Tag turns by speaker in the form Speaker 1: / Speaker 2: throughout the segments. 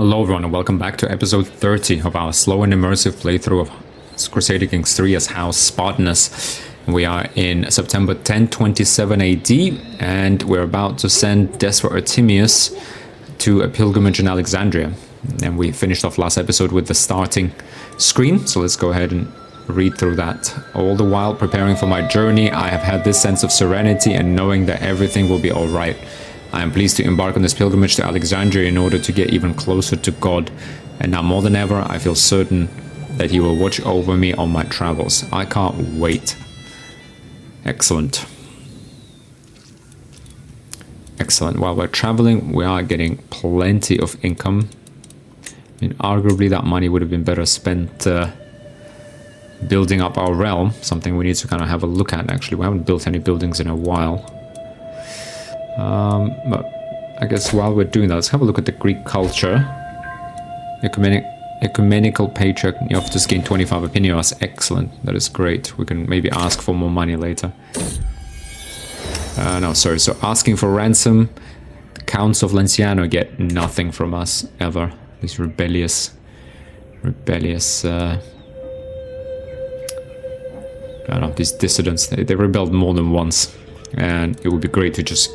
Speaker 1: Hello everyone and welcome back to episode 30 of our slow and immersive playthrough of Crusader Kings 3 as House Spartenos. We are in September 1027 AD and we're about to send Desper Artemius to a pilgrimage in Alexandria. And we finished off last episode with the starting screen, so let's go ahead and read through that. All the while preparing for my journey, I have had this sense of serenity and knowing that everything will be alright. I am pleased to embark on this pilgrimage to Alexandria in order to get even closer to God. And now more than ever, I feel certain that He will watch over me on my travels. I can't wait. Excellent. Excellent. While we're traveling, we are getting plenty of income. I mean, arguably that money would have been better spent building up our realm. Something we need to kind of have a look at, actually. We haven't built any buildings in a while. But I guess while we're doing that, let's have a look at the Greek culture. Ecumenical Patriarch Neophytus gained 25 opinions. Excellent. That is great. We can maybe ask for more money later. No, sorry. So asking for ransom. The Counts of Lanciano get nothing from us, ever. These rebellious... I don't know, these dissidents. They rebelled more than once. And it would be great to just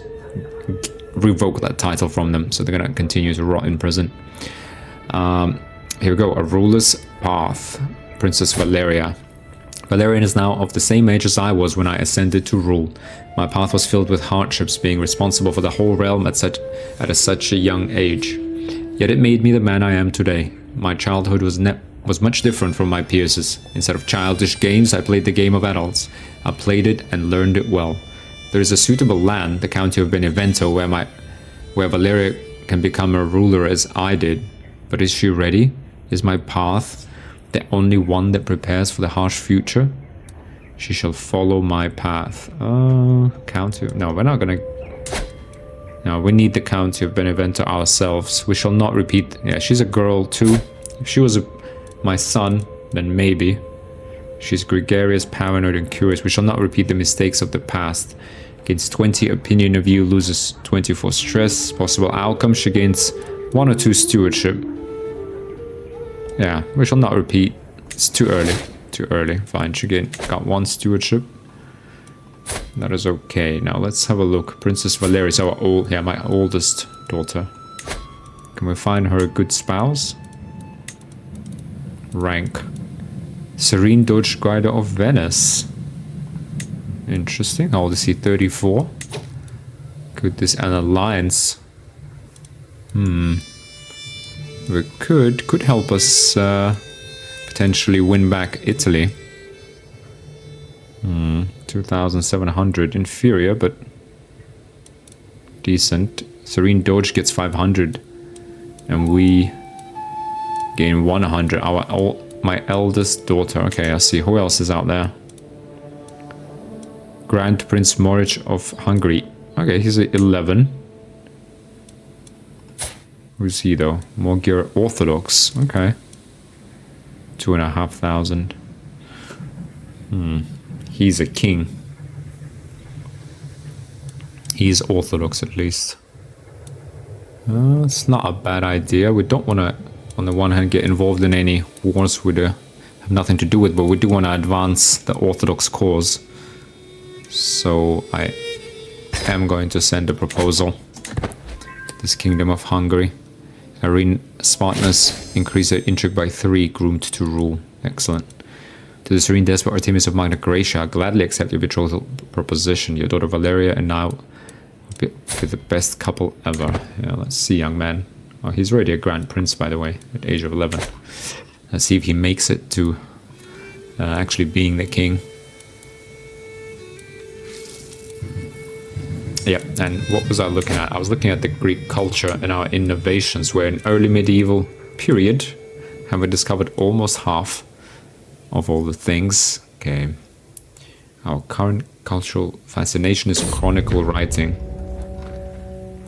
Speaker 1: revoke that title from them, so they're going to continue to rot in prison. Here we go. A ruler's path. Princess Valeria. Valerian is now of the same age as I was when I ascended to rule. My path was filled with hardships, being responsible for the whole realm at such a young age. Yet it made me the man I am today. My childhood was much different from my peers'. Instead of childish games, I played the game of adults. I played it and learned it well. There is a suitable land, the county of Benevento, where Valeria can become a ruler as I did. But is she ready? Is my path the only one that prepares for the harsh future? She shall follow my path. County... No, we're not gonna... No, we need the county of Benevento ourselves. We shall not repeat... Yeah, she's a girl too. If she was my son, then maybe. She's gregarious, paranoid, and curious. We shall not repeat the mistakes of the past. Gains 20 opinion of you, loses 24 stress. Possible outcome, she gains 1 or 2 stewardship. Yeah, we shall not repeat. It's too early. Too early. Fine, she got 1 stewardship. That is okay. Now let's have a look. Princess Valeria is my oldest daughter. Can we find her a good spouse? Rank. Serene Doge Guider of Venice. Interesting. How old is he? 34. Could this an alliance? We could help us potentially win back Italy. 2,700. Inferior, but decent. Serene Doge gets 500. And we gain 100. My eldest daughter. Okay, I see. Who else is out there? Grand Prince Moritz of Hungary. Okay, he's 11. Who's he though? Magyar Orthodox. Okay. 2,500. He's a king. He's Orthodox at least. It's not a bad idea. We don't want to, on the one hand, get involved in any wars we have nothing to do with, but we do want to advance the Orthodox cause. So I am going to send a proposal to this Kingdom of Hungary. Irene Spartenos, increase their intrigue by 3, groomed to rule. Excellent. To the Serene Despot Artemius of Magna Graecia, I gladly accept your betrothal proposition. Your daughter Valeria and I will be the best couple ever. Yeah, let's see, young man. Oh, he's already a Grand Prince, by the way, at the age of 11. Let's see if he makes it to actually being the king. Yeah, and what was I looking at? I was looking at the Greek culture and our innovations, where in early medieval period have we discovered almost half of all the things. Okay. Our current cultural fascination is chronicle writing.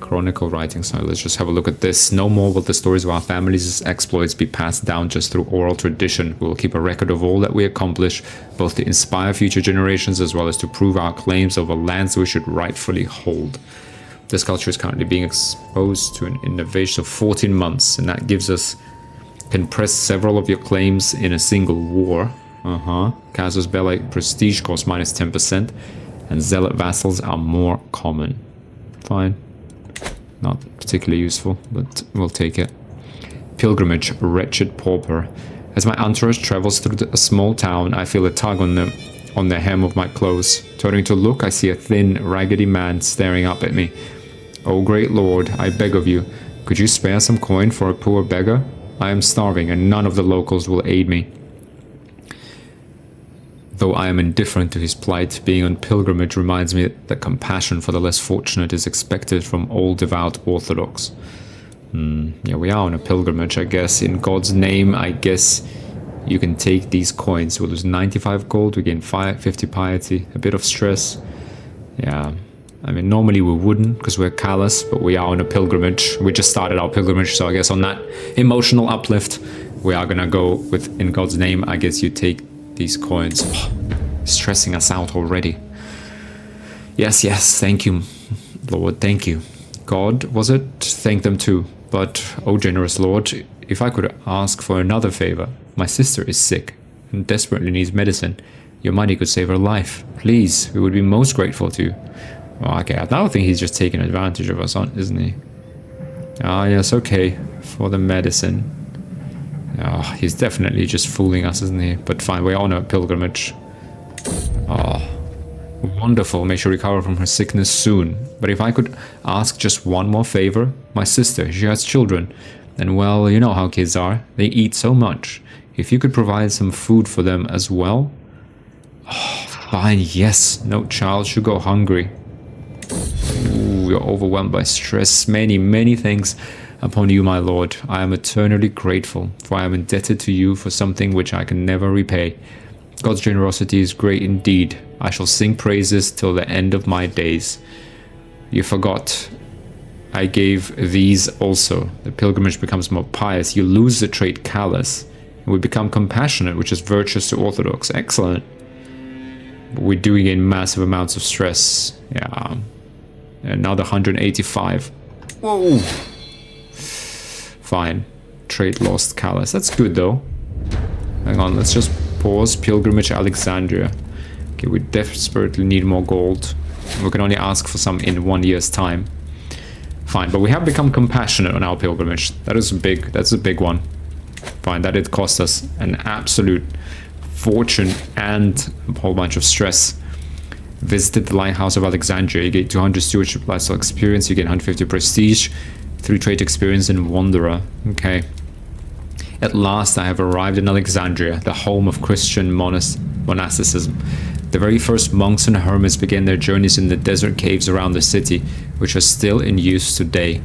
Speaker 1: So let's just have a look at this. No more will the stories of our families' exploits be passed down just through oral tradition. We will keep a record of all that we accomplish, both to inspire future generations as well as to prove our claims over lands we should rightfully hold. This culture is currently being exposed to an innovation of 14 months, and that gives us... Can press several of your claims in a single war. Casus Belli prestige costs minus 10%, and zealot vassals are more common. Fine. Not particularly useful, but we'll take it. Pilgrimage, wretched pauper. As my entourage travels through a small town, I feel a tug on the hem of my clothes. Turning to look, I see a thin, raggedy man staring up at me. Oh, great lord, I beg of you, could you spare some coin for a poor beggar? I am starving, and none of the locals will aid me. Though I am indifferent to his plight, being on pilgrimage reminds me that compassion for the less fortunate is expected from all devout Orthodox. Yeah, we are on a pilgrimage, I guess. In God's name, I guess you can take these coins. We'll lose 95 gold, we gain 50 piety, a bit of stress. Yeah, I mean, normally we wouldn't, because we're callous, but we are on a pilgrimage. We just started our pilgrimage, so I guess on that emotional uplift, we are gonna go with, in God's name, I guess you take these coins. Oh, stressing us out already. Yes, thank you, Lord, thank you. God, was it? Thank them too. But, oh generous Lord, if I could ask for another favor. My sister is sick and desperately needs medicine. Your money could save her life. Please, we would be most grateful to you. Oh, okay, I don't think he's just taking advantage of us, isn't he? Ah, yes, okay, for the medicine. Oh, he's definitely just fooling us, isn't he? But fine, we're on a pilgrimage. Oh, wonderful. May she recover from her sickness soon. But if I could ask just one more favor. My sister, she has children. And well, you know how kids are. They eat so much. If you could provide some food for them as well. Oh, fine, yes. No child should go hungry. Ooh, you're overwhelmed by stress. Many things upon you, my lord. I am eternally grateful, for I am indebted to you for something which I can never repay. God's generosity is great indeed. I shall sing praises till the end of my days. You forgot. I gave these also. The pilgrimage becomes more pious. You lose the trait callous. And we become compassionate, which is virtuous to Orthodox. Excellent. But we do gain massive amounts of stress. Yeah. Another 185. Whoa. Fine. Trait lost callous. That's good though. Hang on, let's just pause. Pilgrimage Alexandria. Okay, we desperately need more gold. We can only ask for some in 1 year's time. Fine, but we have become compassionate on our pilgrimage. That's a big one. Fine, that did cost us an absolute fortune and a whole bunch of stress. Visited the Lighthouse of Alexandria. You get 200 stewardship lifestyle experience. You get 150 prestige, 3 trait experience in Wanderer. Okay. At last I have arrived in Alexandria, the home of Christian monasticism. The very first monks and hermits began their journeys in the desert caves around the city, which are still in use today.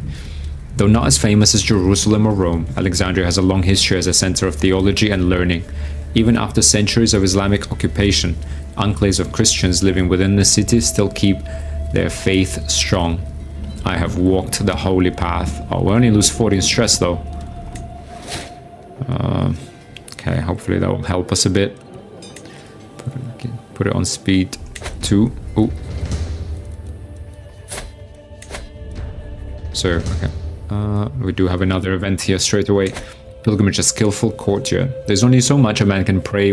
Speaker 1: Though not as famous as Jerusalem or Rome, Alexandria has a long history as a center of theology and learning. Even after centuries of Islamic occupation, enclaves of Christians living within the city still keep their faith strong. I have walked the holy path. Oh, we only lose 40 in stress though. Okay, hopefully that will help us a bit. Put it on speed 2. Oh. So, okay. We do have another event here straight away. Pilgrimage, a skillful courtier. There's only so much a man can pray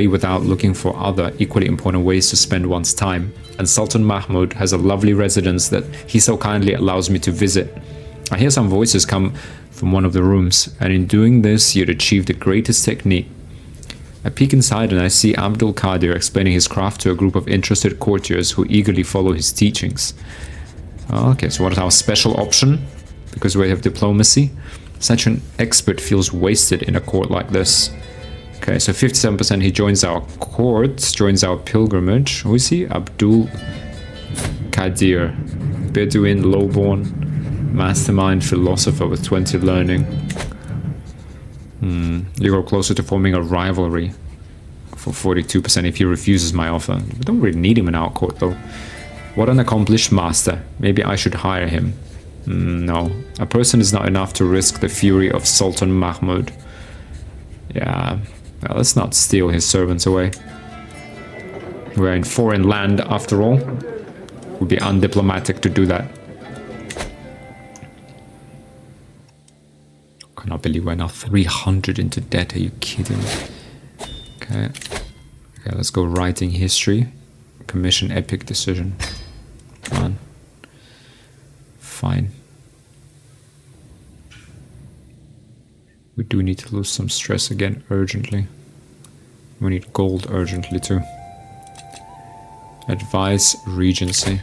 Speaker 1: without looking for other equally important ways to spend one's time. And Sultan Mahmud has a lovely residence that he so kindly allows me to visit. I hear some voices come from one of the rooms, and in doing this, you'd achieve the greatest technique. I peek inside and I see Abdul Qadir explaining his craft to a group of interested courtiers who eagerly follow his teachings. Okay, so what is our special option? Because we have diplomacy. Such an expert feels wasted in a court like this. Okay, so 57% he joins our court, joins our pilgrimage. Who is he? Abdul Qadir. Bedouin, lowborn, mastermind, philosopher with 20 learning. You go closer to forming a rivalry for 42% if he refuses my offer. We don't really need him in our court though. What an accomplished master. Maybe I should hire him. No, a person is not enough to risk the fury of Sultan Mahmud. Yeah, well, let's not steal his servants away. We're in foreign land after all. It would be undiplomatic to do that. I cannot believe we're now 300 into debt. Are you kidding me? Okay. Okay, let's go writing history. Commission epic decision. Come on. Fine. We do need to lose some stress again urgently. We need gold urgently too. Advice Regency.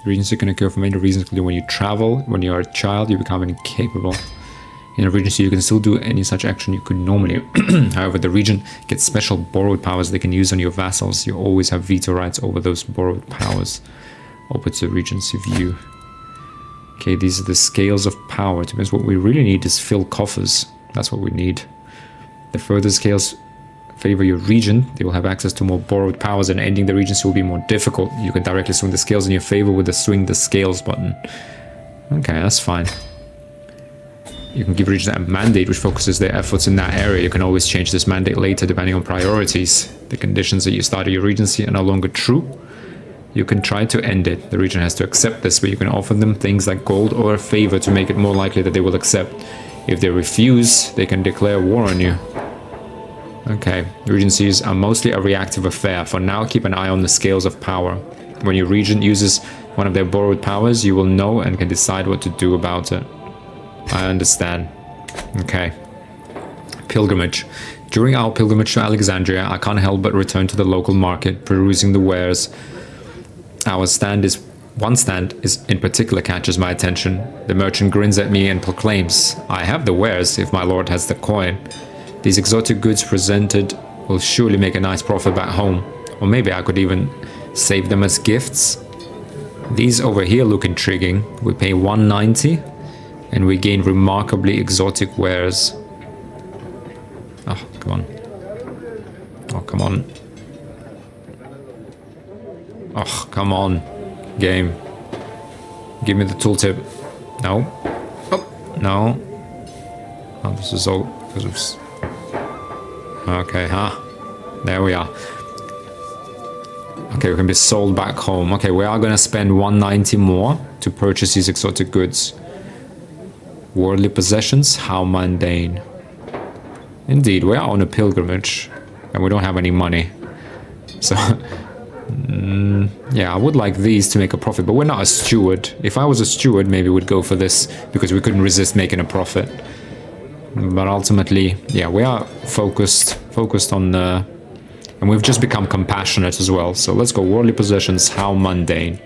Speaker 1: Regency can occur for many reasons, including when you travel, when you are a child, you become incapable. In a Regency, you can still do any such action you could normally. However, the region gets special borrowed powers they can use on your vassals. You always have veto rights over those borrowed powers. Open to Regency view. Okay, these are the scales of power. To be honest, what we really need is fill coffers. That's what we need. The further scales favor your region, they will have access to more borrowed powers, and ending the Regency will be more difficult. You can directly swing the scales in your favor with the swing the scales button. Okay, that's fine. You can give regions a mandate which focuses their efforts in that area. You can always change this mandate later depending on priorities. The conditions that you started your Regency are no longer true. You can try to end it. The region has to accept this, but you can offer them things like gold or a favor to make it more likely that they will accept. If they refuse, they can declare war on you. Okay, Regencies are mostly a reactive affair. For now, keep an eye on the scales of power. When your region uses one of their borrowed powers, you will know and can decide what to do about it. I understand. Okay. Pilgrimage. During our pilgrimage to Alexandria, I can't help but return to the local market, perusing the wares. One stand is in particular catches my attention. The merchant grins at me and proclaims, "I have the wares if my lord has the coin. These exotic goods presented will surely make a nice profit back home. Or maybe I could even save them as gifts. These over here look intriguing. We pay 190 and we gain remarkably exotic wares." Oh, come on. Oh, come on. Oh, come on. Game. Give me the tooltip. No. Oh, no. Oh, this is all because of... Okay, huh? There we are. Okay, we can be sold back home. Okay, we are going to spend 190 more to purchase these exotic goods. Worldly possessions? How mundane. Indeed, we are on a pilgrimage and we don't have any money. So, yeah, I would like these to make a profit, but we're not a steward. If I was a steward, maybe we'd go for this because we couldn't resist making a profit. But ultimately, yeah, we are focused on the... And we've just become compassionate as well. So let's go worldly possessions, how mundane.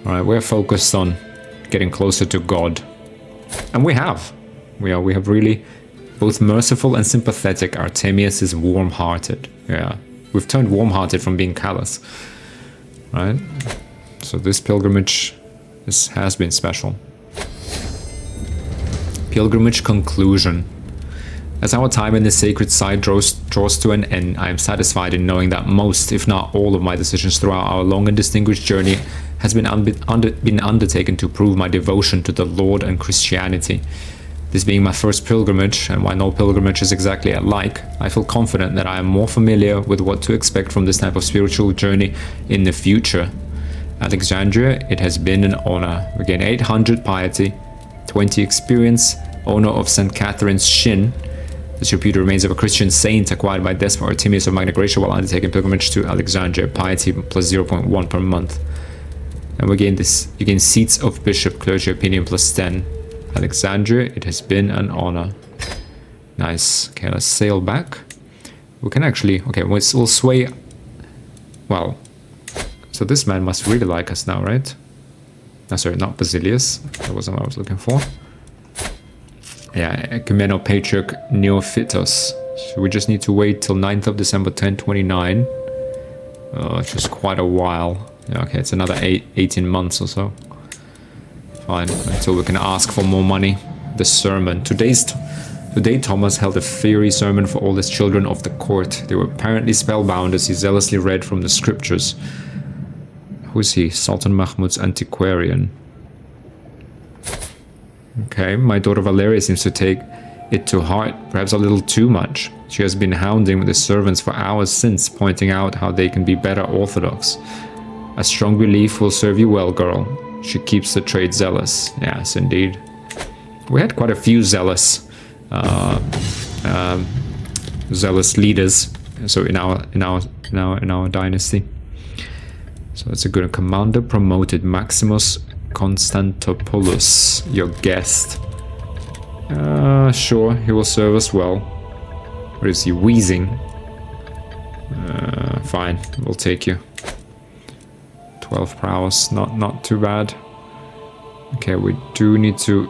Speaker 1: Alright, we're focused on getting closer to God. And we have. We have really both merciful and sympathetic. Artemius is warm-hearted. Yeah, we've turned warm-hearted from being callous. Right? So this pilgrimage has been special. Pilgrimage conclusion. As our time in the sacred site draws to an end, I am satisfied in knowing that most, if not all, of my decisions throughout our long and distinguished journey has been undertaken to prove my devotion to the Lord and Christianity. This being my first pilgrimage, and while no pilgrimage is exactly alike, I feel confident that I am more familiar with what to expect from this type of spiritual journey in the future. Alexandria, it has been an honor. We gain 800 piety, 20 experience, owner of St. Catherine's Shin. This reputed remains of a Christian saint acquired by Despot Artemius of Magna Graecia while undertaking pilgrimage to Alexandria, piety plus 0.1 per month. And we gain this, you gain seats of bishop, clergy, opinion plus 10. Alexandria, it has been an honor. Nice. Okay, let's sail back. We can actually, okay, we'll sway, well, so this man must really like us now, right? No, sorry, not Basilius. That wasn't what I was looking for. Yeah, Ecumenical Patriarch Neophytos. So we just need to wait till 9th of December 1029. It's just quite a while. Yeah, okay, it's another 18 months or so. Fine, until we can ask for more money. The sermon. Today Thomas held a fiery sermon for all his children of the court. They were apparently spellbound as he zealously read from the scriptures. Who is he? Sultan Mahmud's antiquarian. Okay, my daughter Valeria seems to take it to heart, perhaps a little too much. She has been hounding the servants for hours since, pointing out how they can be better orthodox. A strong belief will serve you well, girl. She keeps the trade zealous. Yes, indeed. We had quite a few zealous leaders. So in our dynasty. So that's a good one. Commander promoted, Maximus Constantopoulos, your guest. Sure, he will serve us well. What is he, wheezing? Fine, we'll take you. 12 prowess, not too bad. Okay, we do need to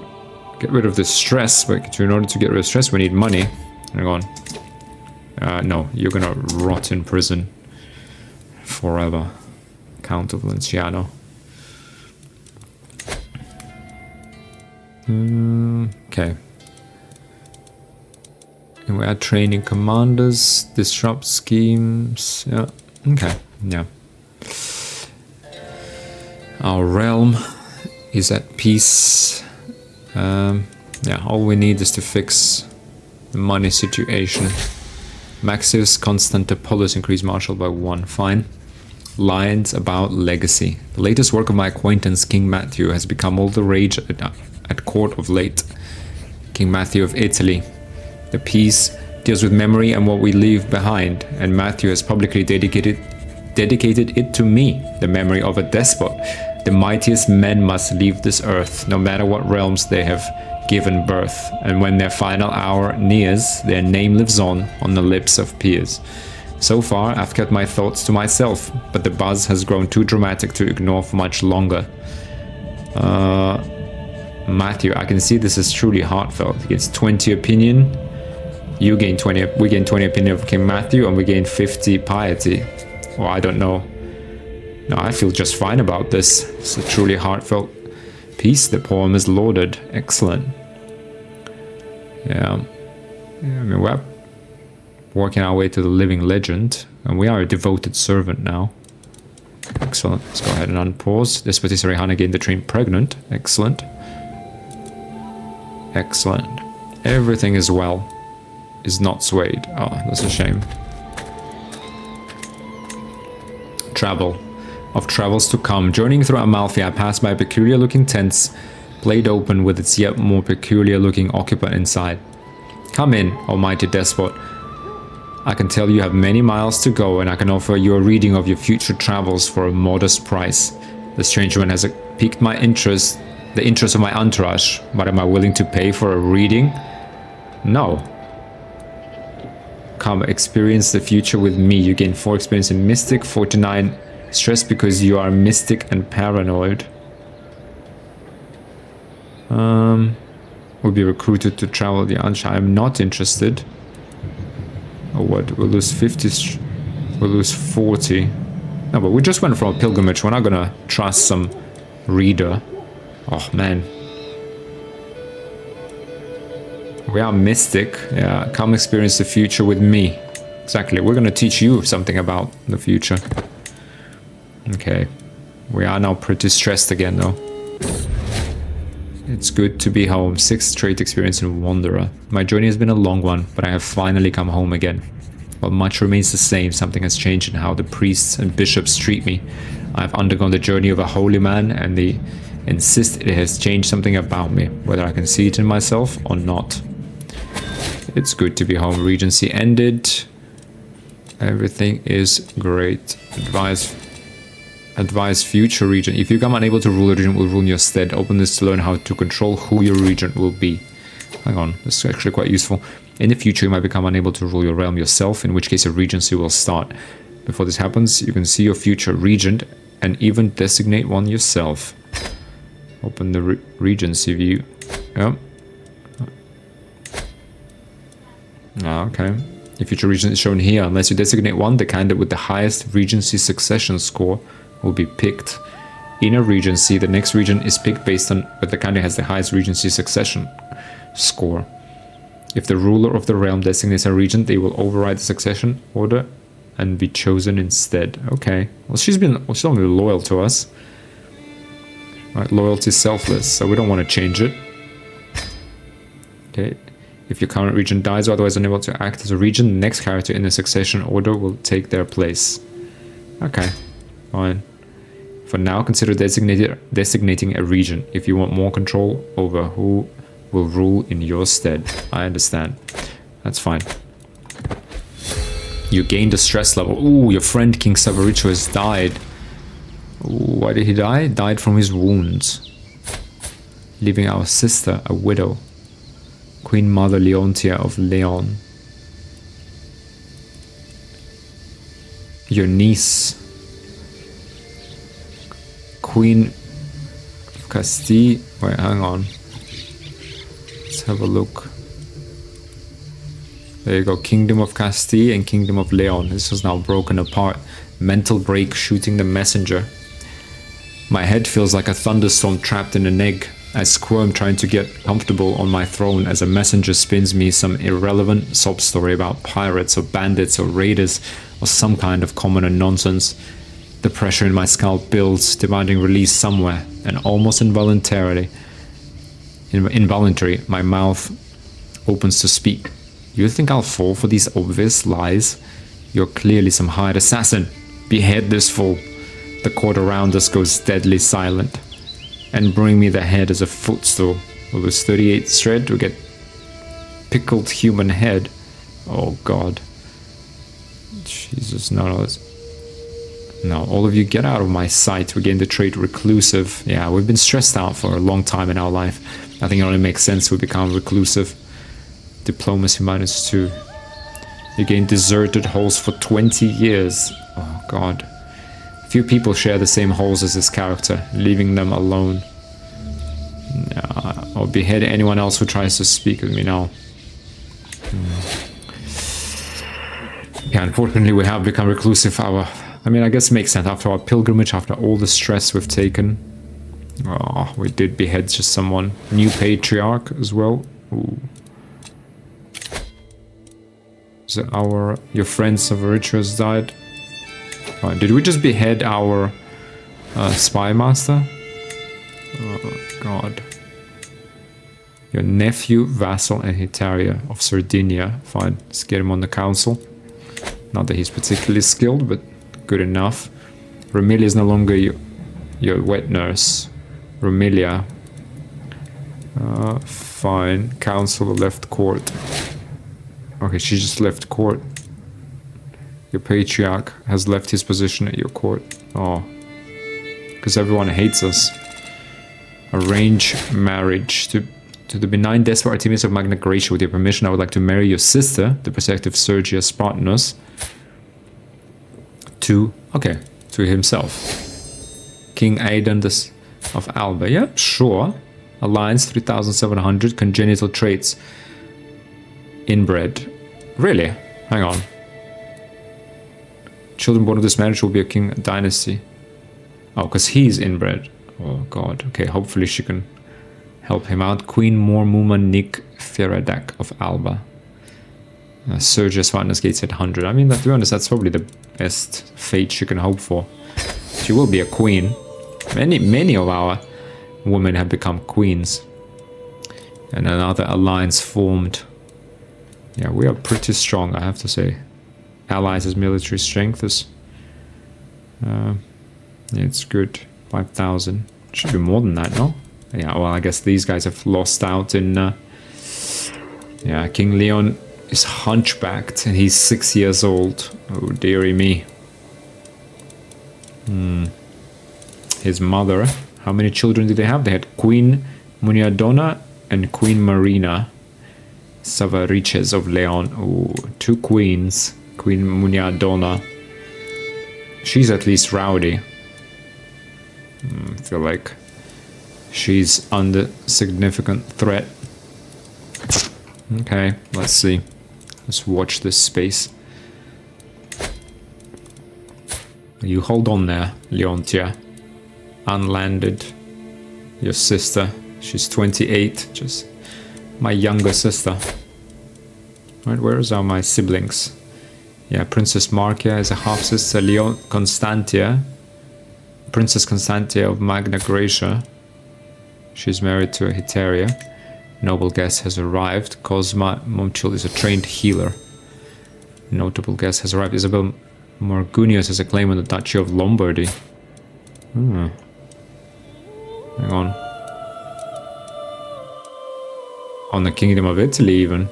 Speaker 1: get rid of the stress, but in order to get rid of stress, we need money. Hang on. No, you're gonna rot in prison forever. Count of Valenciano. Okay. And we are training commanders, disrupt schemes. Yeah, okay, yeah. Our realm is at peace. Yeah, all we need is to fix the money situation. Maximus Constantopoulos increased martial by 1. Fine. Lines about legacy. The latest work of my acquaintance, King Matthew, has become all the rage at court of late. King Matthew of Italy. The piece deals with memory and what we leave behind, and Matthew has publicly dedicated it to me, the memory of a despot. The mightiest men must leave this earth, no matter what realms they have given birth, and when their final hour nears, their name lives on the lips of peers. So far, I've kept my thoughts to myself, but the buzz has grown too dramatic to ignore for much longer. Matthew, I can see this is truly heartfelt. He gets 20 opinion. You gain 20. We gain 20 opinion of King Matthew, and we gain 50 piety. Well, I don't know. No, I feel just fine about this. It's a truly heartfelt piece. The poem is lauded. Excellent. Yeah. I mean, we're working our way to the living legend, and we are a devoted servant now. Excellent. Let's go ahead and unpause. This patisserie Hannah gained the train pregnant. Excellent. Excellent. Everything is well. Is not swayed. Oh, that's a shame. Travel. Of travels to come. Journeying through Amalfi, I passed by peculiar-looking tents, played open with its yet more peculiar-looking occupant inside. Come in, almighty despot. I can tell you have many miles to go, and I can offer you a reading of your future travels for a modest price. The strange one has piqued my interest, the interest of my entourage, but am I willing to pay for a reading? No. Come, experience the future with me. You gain 4 experience in Mystic, 49 stress because you are mystic and paranoid. Will be recruited to travel the Ansha. I am not interested. Oh, what? We'll lose 50. We'll lose 40. No, but we just went for a pilgrimage. We're not gonna trust some reader. Oh, man. We are mystic. Yeah, come experience the future with me. Exactly. We're gonna teach you something about the future. Okay. We are now pretty stressed again, though. It's good to be home. 6th straight experience in Wanderer. My journey has been a long one, but I have finally come home again. While much remains the same, something has changed in how the priests and bishops treat me. I have undergone the journey of a holy man, and they insist it has changed something about me, whether I can see it in myself or not. It's good to be home. Regency ended. Everything is great. Advise future regent. If you become unable to rule, a regent will rule in your stead. Open this to learn how to control who your regent will be. Hang on, this is actually quite useful. In the future, you might become unable to rule your realm yourself, in which case a regency will start. Before this happens, you can see your future regent and even designate one yourself. Open the regency view. Yep. Okay. Your future regent is shown here. Unless you designate one, the candidate with the highest regency succession score will be picked. In a regency, the next regent is picked based on whether the candidate has the highest regency succession score. If the ruler of the realm designates a regent, they will override the succession order and be chosen instead. Okay. Well, she's only loyal to us. Right, loyalty is selfless, so we don't want to change it. Okay. If your current regent dies or otherwise unable to act as a regent, the next character in the succession order will take their place. Okay, fine. For now, consider designating a regent if you want more control over who will rule in your stead. I understand. That's fine. You gained a stress level. Ooh, your friend King Savaricho has died. Ooh, why did he die? Died from his wounds. Leaving our sister a widow. Queen Mother Leontia of Leon. Your niece. Queen of Castile. Wait, hang on. Let's have a look. There you go. Kingdom of Castile and Kingdom of Leon. This is now broken apart. Mental break shooting the messenger. My head feels like a thunderstorm trapped in an egg. I squirm trying to get comfortable on my throne as a messenger spins me some irrelevant sob story about pirates or bandits or raiders or some kind of commoner nonsense. The pressure in my scalp builds, demanding release somewhere, and almost involuntarily, my mouth opens to speak. You think I'll fall for these obvious lies? You're clearly some hired assassin. Behead this fool. The court around us goes deadly silent. And bring me the head as a footstool. With this 38th shred, we get pickled human head. Oh god. Jesus, no. No, all of you get out of my sight. We gain the trait reclusive. Yeah, we've been stressed out for a long time in our life. I think it only makes sense we become reclusive. Diplomacy -2. You gain deserted halls for 20 years. Oh god. Few people share the same halls as this character, leaving them alone. Or behead anyone else who tries to speak with me now. Yeah, unfortunately we have become reclusive. I mean, I guess it makes sense after our pilgrimage, after all the stress we've taken. Oh, we did behead just someone. New patriarch as well. Ooh. Is it your friend Savaricho has died? Oh, did we just behead our spy master? Oh god. Your nephew, vassal, and Hetaria of Sardinia. Fine, let's get him on the council. Not that he's particularly skilled, but good enough. Romilia is no longer your wet nurse. Romilia. Fine. Council left court. Okay, she just left court. Your patriarch has left his position at your court. Oh. Because everyone hates us. Arrange marriage. To the benign despot Artemis of Magna Graecia, with your permission, I would like to marry your sister, the protective Sergia Spartenos, to himself. King Aidan of Alba. Yeah, sure. Alliance 3700, congenital traits. Inbred. Really? Hang on. Children born of this marriage will be a king dynasty. Oh, because he's inbred. Oh god. Okay, hopefully she can help him out. Queen Mormuma Nick Feradak of Alba. Sergia Spartanus gates at 100. I mean, to be honest, that's probably the best fate she can hope for. She will be a queen. Many of our women have become queens. And another alliance formed. Yeah, we are pretty strong, I have to say. Allies' military strength is... yeah, it's good. 5,000. Should be more than that, no? Yeah, well, I guess these guys have lost out in... yeah, King Leon is hunchbacked and he's 6 years old. Oh, dearie me. His mother. How many children did they have? They had Queen Muniadona and Queen Marina Savariches of Leon. Oh, 2 queens. Queen Muniadona. She's at least rowdy. I feel like she's under significant threat. Okay, let's see. Let's watch this space. You hold on there, Leontia. Unlanded. Your sister. She's 28. Just my younger sister. Right, where are my siblings? Yeah, Princess Marcia is a half-sister. Leon Constantia. Princess Constantia of Magna Graecia. She's married to a Hetaria. Noble guest has arrived. Cosma Momchil is a trained healer. Notable guest has arrived. Isabel Morgunius has a claim on the Duchy of Lombardy. Hang on. On the Kingdom of Italy, even.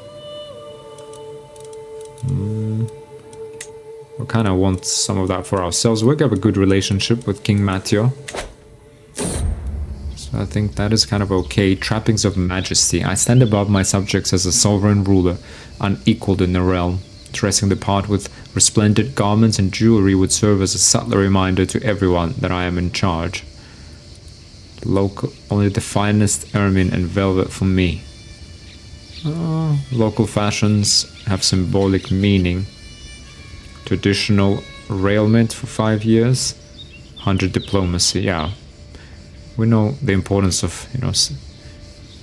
Speaker 1: We kind of want some of that for ourselves. We have a good relationship with King Matteo. So I think that is kind of okay. Trappings of majesty. I stand above my subjects as a sovereign ruler, unequaled in the realm. Dressing the part with resplendent garments and jewelry would serve as a subtle reminder to everyone that I am in charge. Only the finest ermine and velvet for me. Local fashions have symbolic meaning. Traditional raiment for 5 years. 100 diplomacy, yeah. We know the importance of, you know,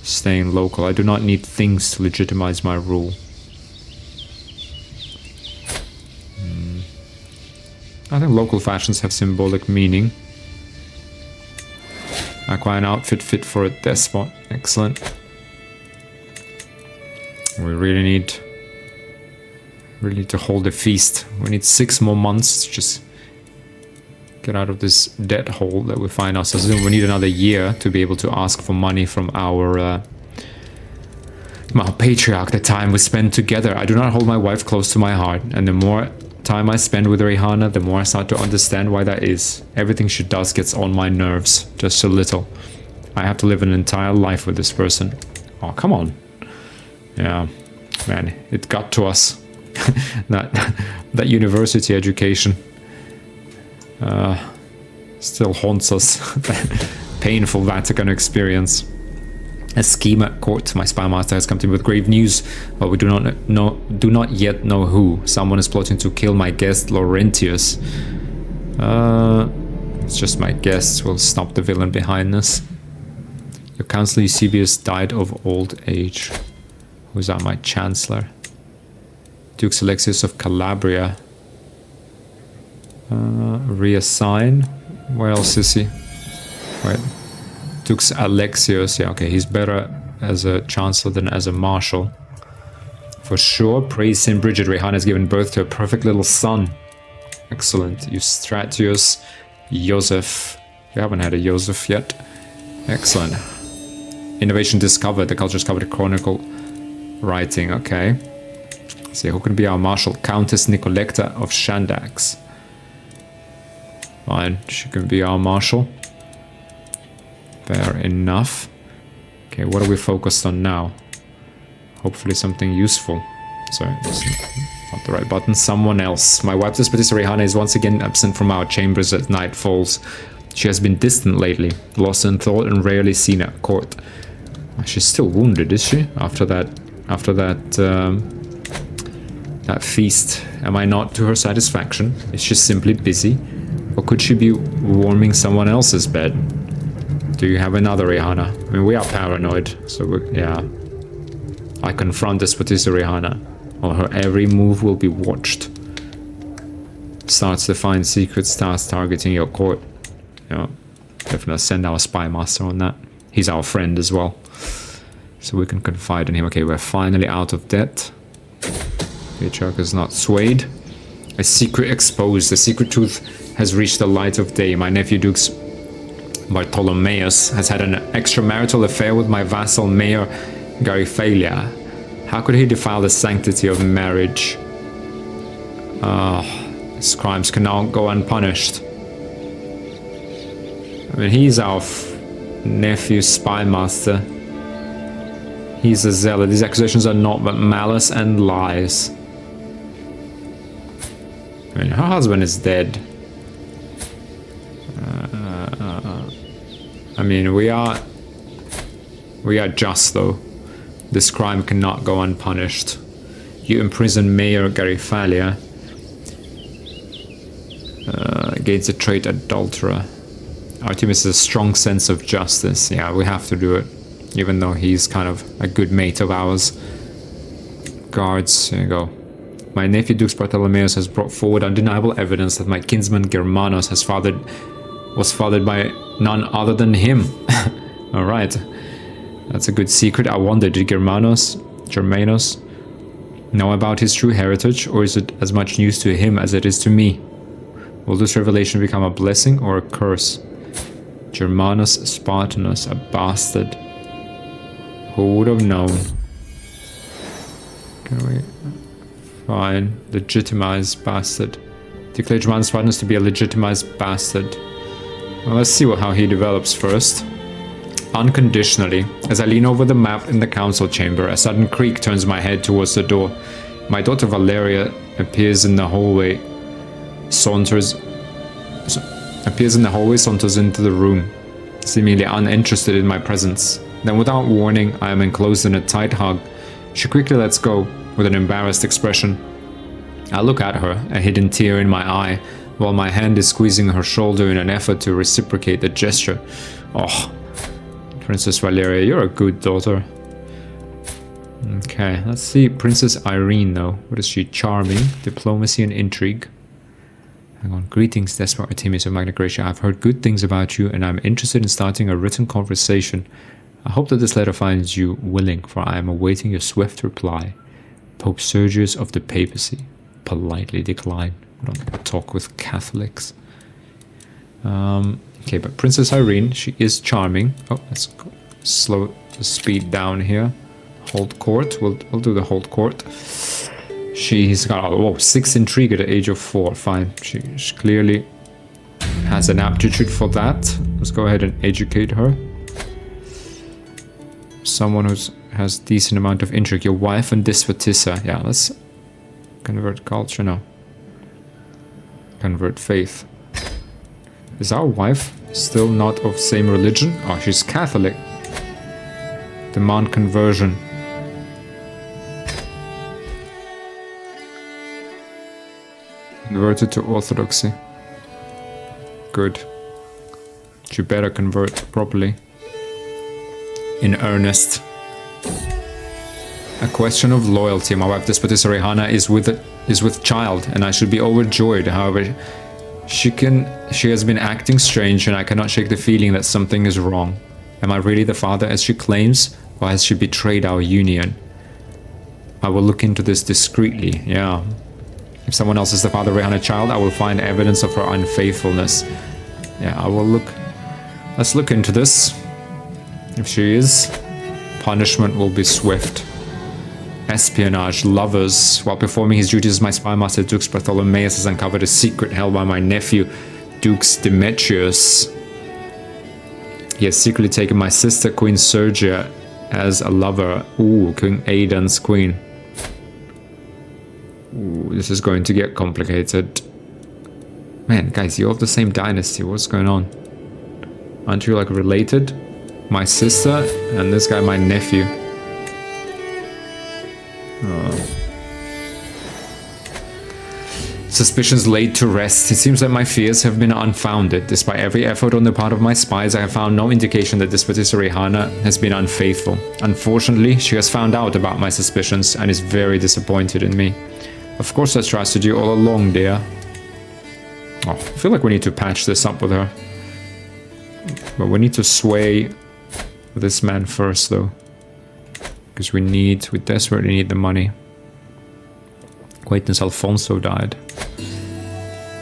Speaker 1: staying local. I do not need things to legitimize my rule. I think local fashions have symbolic meaning. Acquire an outfit fit for a despot. Excellent. We really need to hold a feast. We need 6 more months to just get out of this debt hole that we find ourselves in. We need another year to be able to ask for money from our patriarch. The time we spend together. I do not hold my wife close to my heart, and the more time I spend with Rihanna, the more I start to understand why that is. Everything she does gets on my nerves, just a little. I have to live an entire life with this person. Oh, come on. Yeah, man, it got to us. that university education still haunts us. Painful Vatican experience. A scheme at court. My spy master has come to me with grave news, but we do not yet know who. Someone is plotting to kill my guest Laurentius. It's just my guess. We'll stop the villain behind us. Your counselor Eusebius died of old age. Who's that? My chancellor. Dux Alexius of Calabria. Reassign. Where else is he? Wait. Dux Alexius. Yeah, okay. He's better as a chancellor than as a marshal. For sure. Praise Saint Bridget. Rihanna has given birth to a perfect little son. Excellent. Eustratius. Joseph. We haven't had a Joseph yet. Excellent. Innovation discovered. The culture's covered chronicle writing. Okay. Let's see, who can be our marshal? Countess Nicoletta of Shandax. Fine, she can be our marshal. Fair enough. Okay, what are we focused on now? Hopefully something useful. Sorry, that's not the right button. Someone else. My wife, Despotissa Rihanna, is once again absent from our chambers as night falls. She has been distant lately, lost in thought and rarely seen at court. She's still wounded, is she? After that feast. Am I not to her satisfaction? Is she simply busy? Or could she be warming someone else's bed? Do you have another Rihanna? I mean, we are paranoid, so yeah. I confront Despotissa Rihanna, or her every move will be watched. Starts to find secrets, starts targeting your court. Yeah, definitely send our spy master on that. He's our friend as well, so we can confide in him. Okay, we're finally out of debt. Patriarch is not swayed. A secret exposed. The secret truth has reached the light of day. My nephew Dux Bartholomeus has had an extramarital affair with my vassal Mayor Garifaglia. How could he defile the sanctity of marriage? His crimes cannot go unpunished. I mean, he's our nephew spy master. He's a zealot. These accusations are naught but malice and lies. I mean, her husband is dead. I mean, we are just, though. This crime cannot go unpunished. You imprison Mayor Garifaglia. Against a traitor adulterer. Artemis has a strong sense of justice. Yeah, we have to do it. Even though he's kind of a good mate of ours. Guards, here you go. My nephew Dux Bartholomeus has brought forward undeniable evidence that my kinsman Germanos was fathered by none other than him. Alright. That's a good secret. I wonder, did Germanos know about his true heritage, or is it as much news to him as it is to me? Will this revelation become a blessing or a curse? Germanus Spartenos, a bastard. Who would have known? Can we... Fine. Legitimized bastard. Declare Germanus Spartenos to be a legitimized bastard. Well, let's see how he develops first. Unconditionally. As I lean over the map in the council chamber, a sudden creak turns my head towards the door. My daughter Valeria appears in the hallway, saunters into the room, seemingly uninterested in my presence. Then without warning, I am enclosed in a tight hug. She quickly lets go, with an embarrassed expression. I look at her, a hidden tear in my eye, while my hand is squeezing her shoulder in an effort to reciprocate the gesture. Oh, Princess Valeria, you're a good daughter. Okay, let's see Princess Irene though. What is she? Charming, diplomacy and intrigue. Hang on. Greetings, Despot Artemis of Magna Graecia. I've heard good things about you and I'm interested in starting a written conversation. I hope that this letter finds you willing, for I am awaiting your swift reply. Pope Sergius of the Papacy. Politely decline. We don't talk with Catholics. Okay, but Princess Irene, she is charming. Oh, let's slow the speed down here. Hold court. We'll do the hold court. She's got 6 intrigue at the age of 4. Fine. She clearly has an aptitude for that. Let's go ahead and educate her. Someone who has decent amount of intrigue. Your wife and Despotica. Yeah, let's convert culture. No. Convert faith. Is our wife still not of same religion? Oh, she's Catholic. Demand conversion. Converted to Orthodoxy. Good. She better convert properly. In earnest. A question of loyalty. My wife Despotica Rehana is with child, and I should be overjoyed. However, she has been acting strange, and I cannot shake the feeling that something is wrong. Am I really the father as she claims, or has she betrayed our union? I will look into this discreetly. Yeah. If someone else is the father of Rehana's child, I will find evidence of her unfaithfulness. Yeah, I will look. Let's look into this. If she is, punishment will be swift. Espionage, lovers. While performing his duties as my spy master, Dux Bartholomeus has uncovered a secret held by my nephew, Dux Demetrius. He has secretly taken my sister, Queen Sergia, as a lover. Ooh, King Aidan's queen. Ooh, this is going to get complicated. Man, guys, you're of the same dynasty. What's going on? Aren't you, like, related? My sister and this guy, my nephew. Suspicions laid to rest. It seems that my fears have been unfounded. Despite every effort on the part of my spies, I have found no indication that Despotica Rehana has been unfaithful. Unfortunately, she has found out about my suspicions and is very disappointed in me. Of course I trusted you all along, dear. Oh, I feel like we need to patch this up with her. But we need to sway this man first, though. Because we desperately need the money. Acquaintance Alfonso died.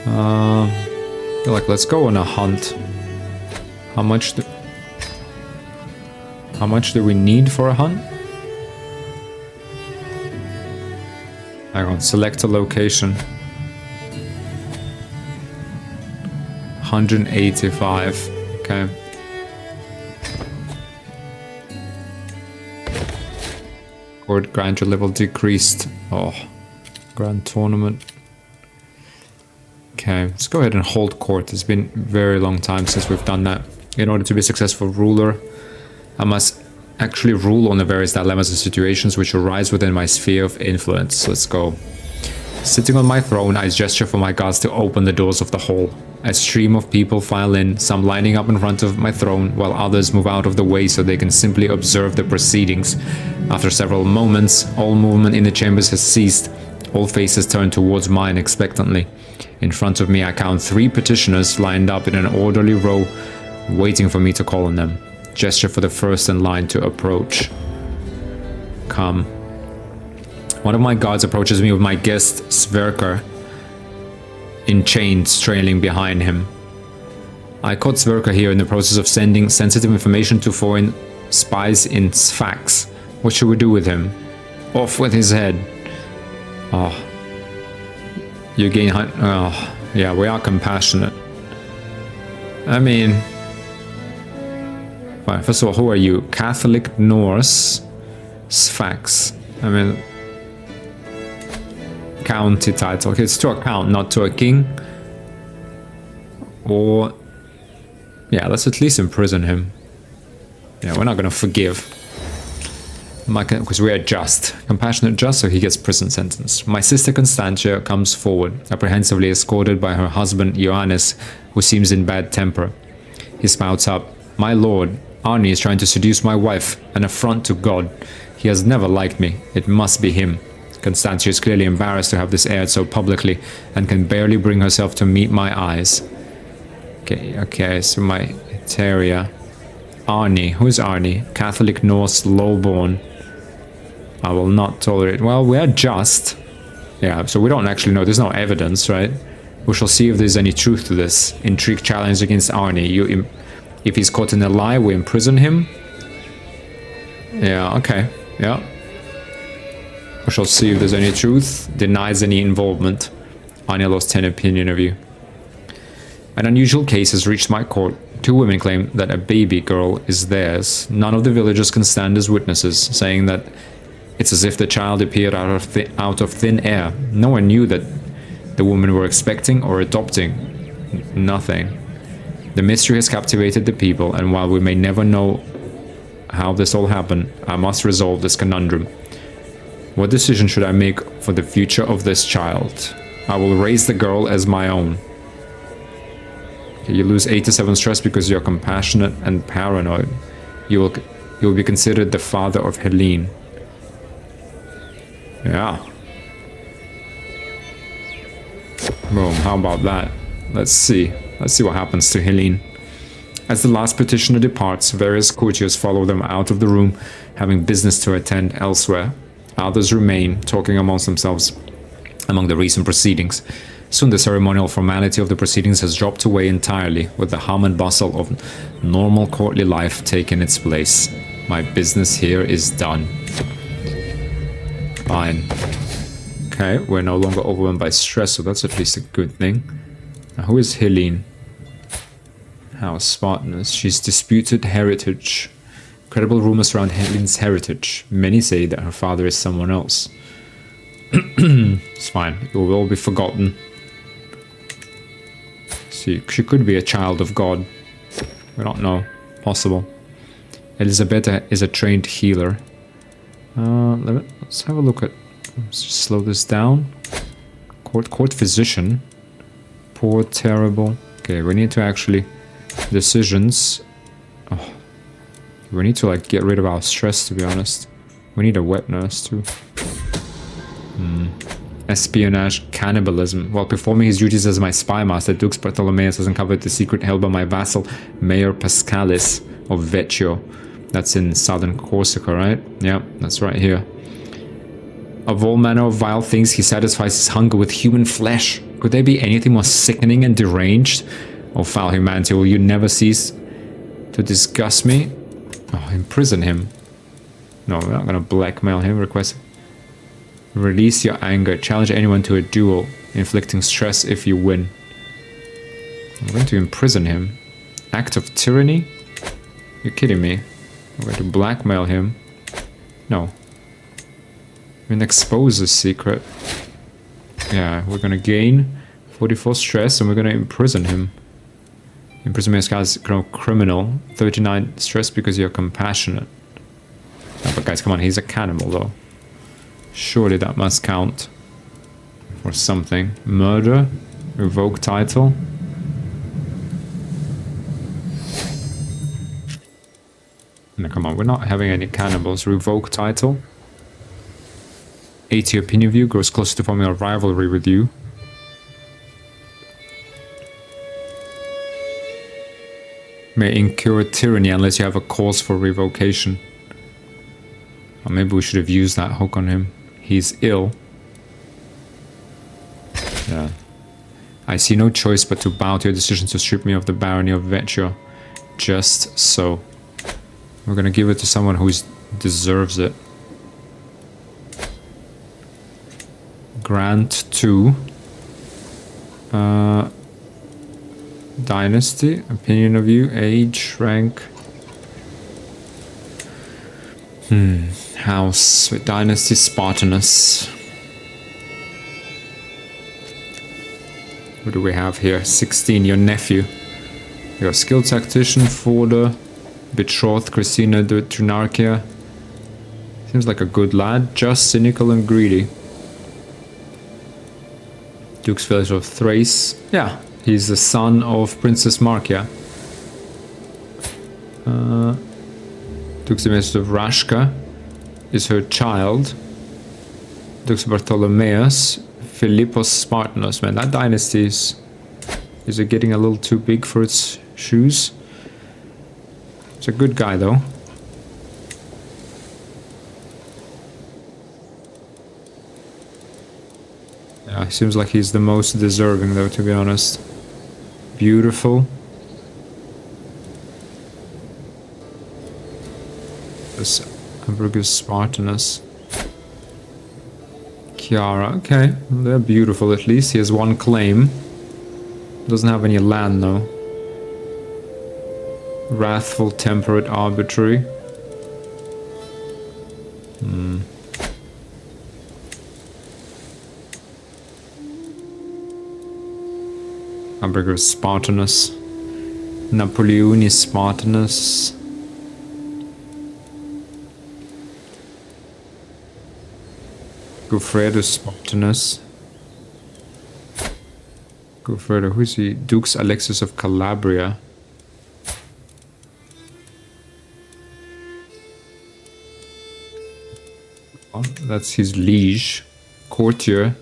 Speaker 1: I feel like let's go on a hunt. How much do we need for a hunt? Hang on, select a location. 185. Okay. Court grandeur level decreased. Oh. Grand tournament. Okay, let's go ahead and hold court. It's been a very long time since we've done that. In order to be a successful ruler, I must actually rule on the various dilemmas and situations which arise within my sphere of influence. Let's go. Sitting on my throne, I gesture for my guards to open the doors of the hall. A stream of people file in, some lining up in front of my throne, while others move out of the way so they can simply observe the proceedings. After several moments, all movement in the chambers has ceased. All faces turn towards mine expectantly. In front of me, I count 3 petitioners lined up in an orderly row, waiting for me to call on them. Gesture for the first in line to approach. Come. One of my guards approaches me with my guest, Sverker, in chains trailing behind him. I caught Sverker here in the process of sending sensitive information to foreign spies in Sfax. What should we do with him? Off with his head. Oh. You gain... Oh. Yeah, we are compassionate. I mean... Fine, first of all, who are you? Catholic Norse Sfax. I mean... County title. Okay, it's to a count, not to a king. Or... Yeah, let's at least imprison him. Yeah, we're not gonna forgive. Because we are just. Compassionate just, so he gets prison sentence. My sister Constantia comes forward, apprehensively escorted by her husband Ioannis, who seems in bad temper. He spouts up, "My lord, Arnie is trying to seduce my wife, an affront to God. He has never liked me. It must be him." Constantia is clearly embarrassed to have this aired so publicly, and can barely bring herself to meet my eyes. Okay, so my Eteria. Arnie, who is Arnie? Catholic Norse, lowborn. I will not tolerate. Well, we are just. Yeah, so we don't actually know. There's no evidence, right? We shall see if there's any truth to this. Intrigue challenge against Arnie. If he's caught in a lie, we imprison him. Yeah, okay. Yeah. We shall see if there's any truth. Denies any involvement. Arnie lost 10 opinion of you. An unusual case has reached my court. 2 women claim that a baby girl is theirs. None of the villagers can stand as witnesses, saying that it's as if the child appeared out of thin air. No one knew that the women were expecting or adopting. Nothing. The mystery has captivated the people, and while we may never know how this all happened, I must resolve this conundrum. What decision should I make for the future of this child? I will raise the girl as my own. You lose 8 to 7 stress because you're compassionate and paranoid. You will be considered the father of Helene. Yeah. Boom, how about that? Let's see. Let's see what happens to Helene. As the last petitioner departs, various courtiers follow them out of the room, having business to attend elsewhere. Others remain, talking amongst themselves among the recent proceedings. Soon the ceremonial formality of the proceedings has dropped away entirely, with the hum and bustle of normal courtly life taking its place. My business here is done. Fine. Okay, we're no longer overwhelmed by stress, so that's at least a good thing. Now, who is Helene? House Spartenos. She's disputed heritage. Credible rumors around Helene's heritage. Many say that her father is someone else. It's fine. It will all be forgotten. She could be a child of God. We don't know. Possible. Elisabetta is a trained healer. Let's have a look at... Let's just slow this down. Court physician. Poor, terrible. Okay, we need to actually... Decisions. Oh, we need to like get rid of our stress, to be honest. We need a wet nurse too. Espionage, cannibalism. While performing his duties as my spy master, Dux Bartholomeus has uncovered the secret held by my vassal, Mayor Pascalis of Vecchio. That's in southern Corsica, right? Yeah, that's right here. Of all manner of vile things, he satisfies his hunger with human flesh. Could there be anything more sickening and deranged? Oh, foul humanity, will you never cease to disgust me? Oh, imprison him. No, we're not gonna blackmail him. Request... Release your anger. Challenge anyone to a duel, inflicting stress if you win. I'm going to imprison him. Act of tyranny? You're kidding me. I'm going to blackmail him. No. I'm going to expose the secret. Yeah, we're going to gain 44 stress and we're going to imprison him. Imprisonment as criminal. 39 stress because you're compassionate. Oh, but guys, come on, he's a cannibal though. Surely that must count for something. Murder? Revoke title? No, come on, we're not having any cannibals. Revoke title? 80 opinion view, grows closer to forming a rivalry with you. May incur tyranny unless you have a cause for revocation. Or maybe we should have used that hook on him. He's ill. Yeah. I see no choice but to bow to your decision to strip me of the barony of Vecchio. Just so. We're gonna give it to someone who deserves it. Grant to dynasty, opinion of you, age, rank. House with dynasty Spartenos. What do we have here? 16, your nephew. You're a skilled tactician for the betrothed Christina de Trunarchia. Seems like a good lad, just cynical and greedy. Duke's village of Thrace. Yeah, he's the son of Princess Markia. Duke's village of Rashka is her child. Dux Bartholomeus. Philippos Spartenos. Man, that dynasty is it getting a little too big for its shoes? It's a good guy though. Yeah, seems like he's the most deserving though, to be honest. Beautiful. This Hamburgus Spartanus. Chiara, okay. They're beautiful at least. He has one claim. Doesn't have any land though. Wrathful, temperate, arbitrary. Hamburger Spartanus. Napoleoni Spartanus. Goffredo Spartanus. Goffredo, who is he? Dux Alexis of Calabria. Oh, that's his liege. Courtier.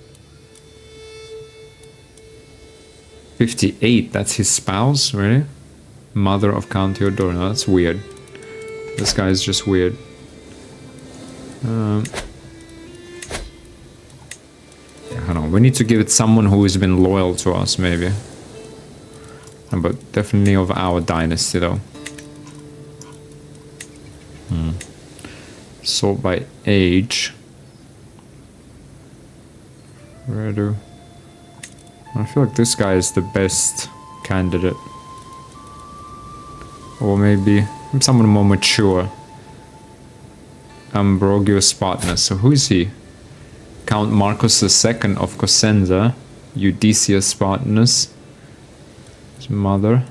Speaker 1: 58, that's his spouse, really? Mother of Count Theodore. No, that's weird. This guy is just weird. I don't know, we need to give it someone who has been loyal to us, maybe. But definitely of our dynasty, though. Sort by age. Where do... I feel like this guy is the best candidate. Or maybe someone more mature. Ambrogio Spartanus. So who is he? Count Marcus II of Cosenza. Eudicia Spartanus. His mother.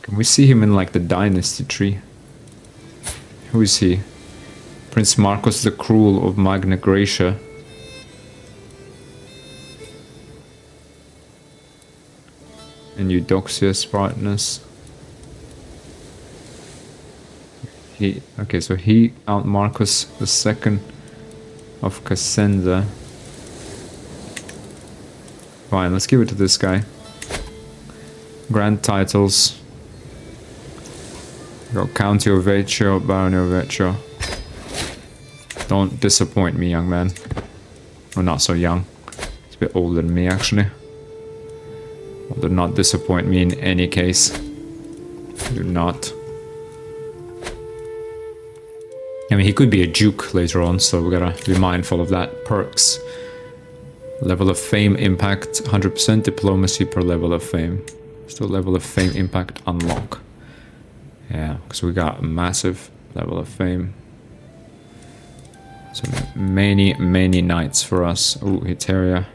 Speaker 1: Can we see him in like the dynasty tree? Who is he? Prince Marcus the Cruel of Magna Graecia. And Eudoxia Spartanus. Okay, so he Count Marcus II of Cosenza. Fine, let's give it to this guy. Grand titles. Got County of Vecchio, Barony of Vecchio. Don't disappoint me, young man. Or not so young. He's a bit older than me, actually. Well, do not disappoint me in any case. Do not. I mean, he could be a duke later on, so we gotta be mindful of that. Perks. Level of fame impact 100%, diplomacy per level of fame. Still level of fame impact unlock. Yeah, because we got a massive level of fame. So many knights for us. Oh, Heteria.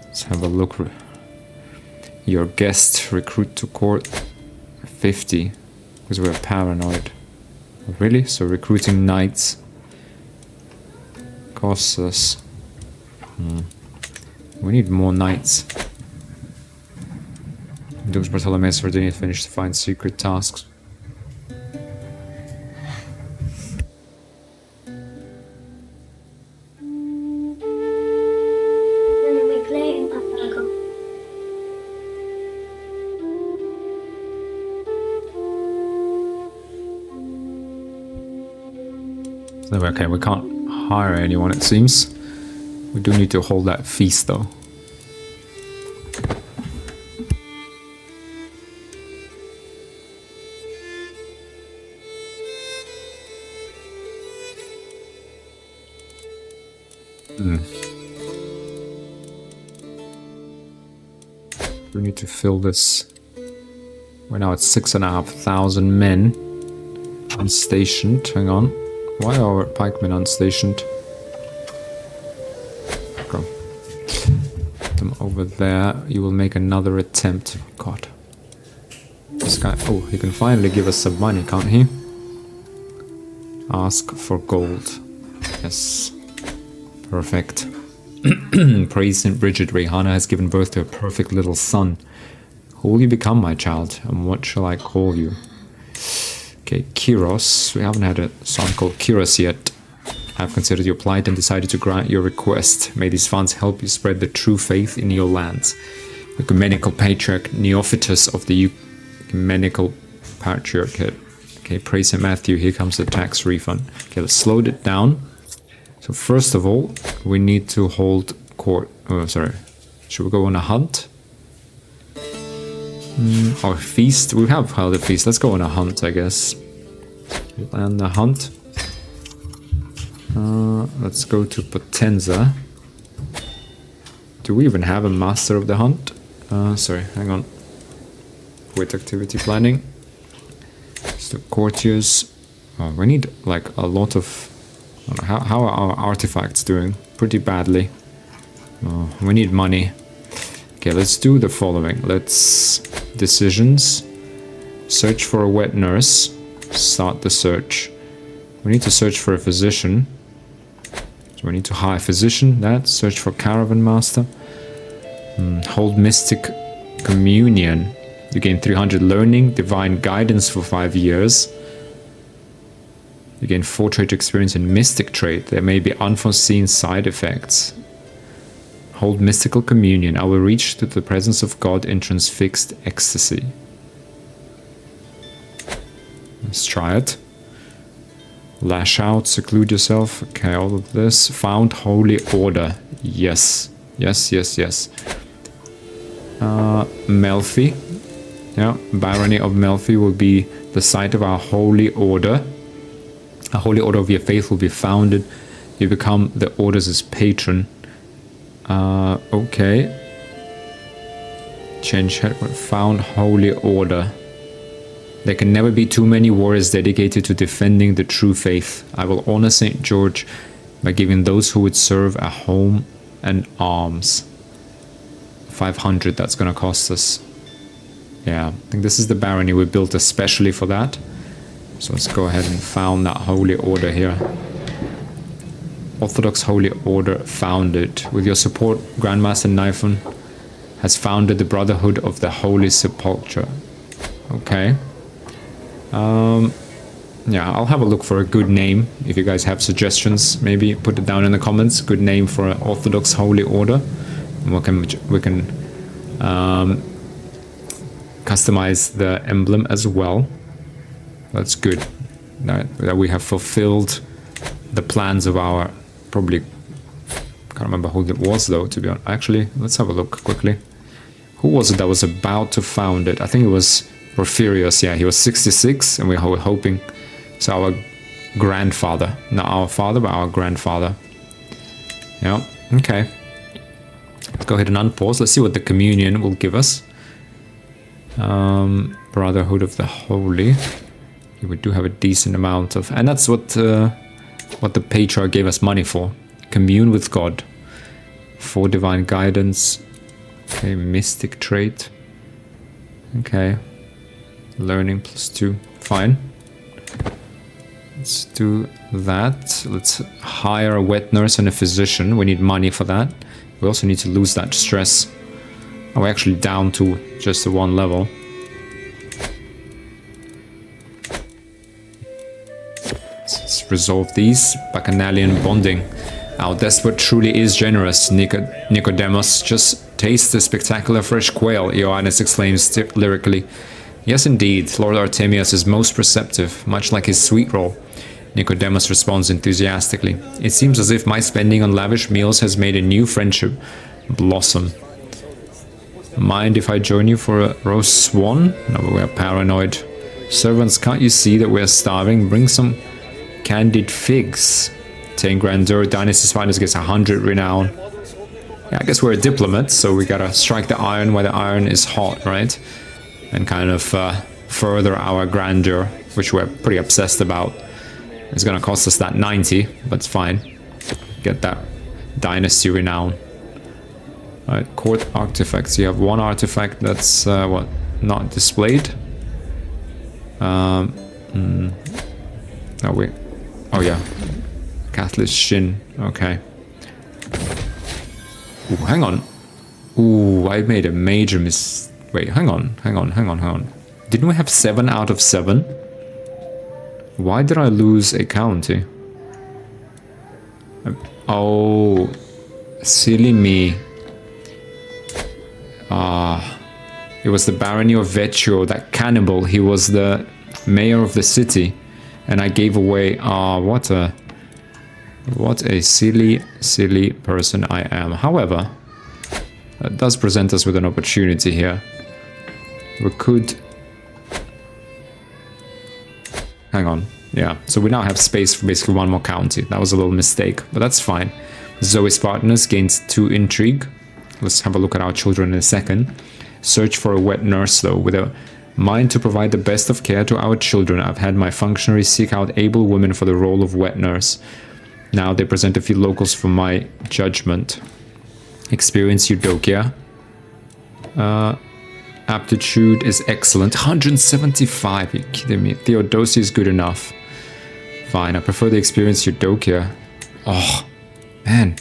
Speaker 1: Let's have a look. Your guest, recruit to court. 50. Because we're paranoid. Really? So recruiting knights costs us. We need more knights. Dux Bartholomeus Sardinia finished to find secret tasks.
Speaker 2: When are we playing, Papa?
Speaker 1: Okay, we can't hire anyone, it seems. We do need to hold that feast, though. We need to fill this. We're now at 6,500 men unstationed. Hang on. Why are our pikemen unstationed? Go. Put them over there. You will make another attempt. God. This guy. Oh, he can finally give us some money, can't he? Ask for gold. Yes. Perfect. Praise St. Bridget, Rihanna has given birth to a perfect little son. Who will you become, my child, and what shall I call you? Okay, Kyros. We haven't had a son called Kyros yet. I have considered your plight and decided to grant your request. May these funds help you spread the true faith in your lands. Ecumenical Patriarch Neophytus of the Ecumenical Patriarchate. Okay, praise St. Matthew, here comes the tax refund. Okay, let's slow it down. So first of all, we need to hold court. Oh, sorry. Should we go on a hunt? Or feast? We have held a feast. Let's go on a hunt, I guess. And the hunt. Let's go to Potenza. Do we even have a master of the hunt? Sorry, hang on. Wait, activity planning. It's the courtiers. Oh, we need like a lot of. How are our artifacts doing? Pretty badly. Oh, we need money. Okay, let's do the following. Let's... Decisions. Search for a wet nurse. Start the search. We need to search for a physician. So we need to hire a physician. That. Search for caravan master. Hold mystic communion. You gain 300 learning. Divine guidance for 5 years. You gain 4 trait experience in mystic trait. There may be unforeseen side effects. Hold mystical communion. I will reach to the presence of God in transfixed ecstasy. Let's try it. Lash out, seclude yourself. Okay, all of this. Found holy order. Yes. Yes, yes, yes. Melfi. Yeah, Barony of Melfi will be the site of our holy order. A holy order of your faith will be founded. You become the order's patron. Okay. Change headquarter. Found holy order. There can never be too many warriors dedicated to defending the true faith. I will honor St. George by giving those who would serve a home and arms. 500, that's gonna cost us. Yeah, I think this is the barony we built especially for that. So let's go ahead and found that holy order here. Orthodox Holy Order founded. With your support, Grandmaster Nifon has founded the Brotherhood of the Holy Sepulchre. Okay. Yeah, I'll have a look for a good name. If you guys have suggestions, maybe put it down in the comments. Good name for an Orthodox Holy Order. And we can customize the emblem as well. That's good. That we have fulfilled the plans of our... Probably... Can't remember who it was though, to be honest. Actually, let's have a look quickly. Who was it that was about to found it? I think it was Porphyrios. Yeah, he was 66 and we were hoping... So our grandfather. Not our father, but our grandfather. Yeah, okay. Let's go ahead and unpause. Let's see what the communion will give us. Brotherhood of the Holy. We do have a decent amount of... And that's what the Patriarch gave us money for. Commune with God. 4 divine guidance. Okay, mystic trait. Okay. Learning +2. Fine. Let's do that. Let's hire a wet nurse and a physician. We need money for that. We also need to lose that stress. Oh, we're actually down to just the 1 level. Let's resolve these. Bacchanalian bonding. Our despot truly is generous, Nicodemus. Just taste the spectacular fresh quail, Ioannis exclaims lyrically. Yes, indeed, Lord Artemius is most perceptive, much like his sweet roll. Nicodemus responds enthusiastically. It seems as if my spending on lavish meals has made a new friendship blossom. Mind if I join you for a roast swan? No, but we are paranoid. Servants, can't you see that we are starving? Bring some candied figs. 10 grandeur. Dynasty's finest gets 100 renown. Yeah, I guess we're a diplomat, so we gotta strike the iron where the iron is hot, right? And kind of further our grandeur, which we're pretty obsessed about. It's gonna cost us that 90, but it's fine. Get that dynasty renown. Alright, court artifacts. You have one artifact that's, what, not displayed? No, wait. Oh, yeah. Catholic Shin. Okay. Ooh, hang on. Ooh, I made a major Wait, hang on. Didn't we have 7 out of 7? Why did I lose a county? Oh, silly me. It was the Barony of Vecchio, that cannibal. He was the mayor of the city, and I gave away. What a silly person I am. However, that does present us with an opportunity here. We could. Hang on. Yeah, so we now have space for basically one more county. That was a little mistake, but that's fine. Zoe Spartenos gains 2 intrigue. Let's have a look at our children in a second. Search for a wet nurse, though. With a mind to provide the best of care to our children, I've had my functionaries seek out able women for the role of wet nurse. Now they present a few locals for my judgment. Experience Eudokia. Aptitude is excellent. 175. Are you kidding me? Theodosia is good enough. Fine, I prefer the experience Eudokia. Oh, man.